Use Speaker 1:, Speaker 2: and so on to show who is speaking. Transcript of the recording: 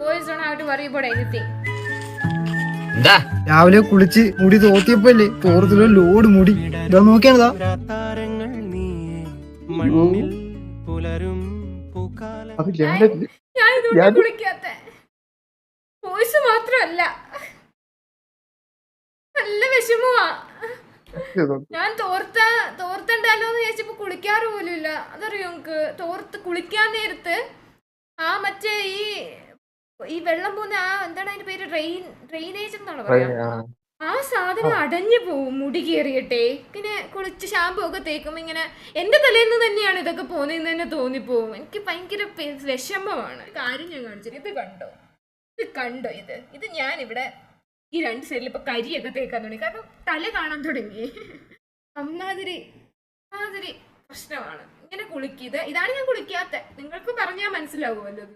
Speaker 1: boys don't have to worry about anything.
Speaker 2: രാവിലെ കുളിച്ച് മുടി തോത്തിയപ്പോല്ലേ തോർത്തിലോ ലോഡ് മുടി ഇതാ നോക്കിയാണതാ.
Speaker 1: ഞാൻ ഇതുകൊണ്ട് കുളിക്കാത്ത ബോയ്സ് മാത്രമല്ല, നല്ല വിഷമമാ. ഞാൻ തോർത്തണ്ടല്ലോന്ന് ചോദിച്ചപ്പോ കുളിക്കാറ് പോലും ഇല്ല. അതറിയോ നമുക്ക്? തോർത്ത് കുളിക്കാൻ നേരത്ത് ആ മറ്റേ ഈ വെള്ളം പോകുന്ന ആ എന്താണ് അതിന്റെ പേര്, ഡ്രെയിനേജ് എന്നാണ് പറയാ, ആ സാധനം അടഞ്ഞു പോവും മുടി കയറിയിട്ടെ. പിന്നെ കുളിച്ച് ഷാമ്പു ഒക്കെ തേക്കുമ്പോ ഇങ്ങനെ എന്റെ തലേന്ന് തന്നെയാണ് ഇതൊക്കെ പോകുന്നതെന്ന് തന്നെ തോന്നിപ്പോവും. എനിക്ക് ഭയങ്കര വിഷമമാണ്. കാര്യം ഞാൻ കാണിച്ചത്, ഇത് കണ്ടോ ഇത് ഞാനിവിടെ ഈ 2 സൈഡിൽ ഇപ്പൊ കരിയൊക്കെ തേക്കാൻ തുടങ്ങി. കാരണം തല കാണാൻ തുടങ്ങി. അമ്മാതിരി പ്രശ്നമാണ്. ഇങ്ങനെ കുളിക്കിത്. ഇതാണ് ഞാൻ കുളിക്കാത്ത. നിങ്ങൾക്ക് പറഞ്ഞാൽ മനസ്സിലാവുമല്ലോ.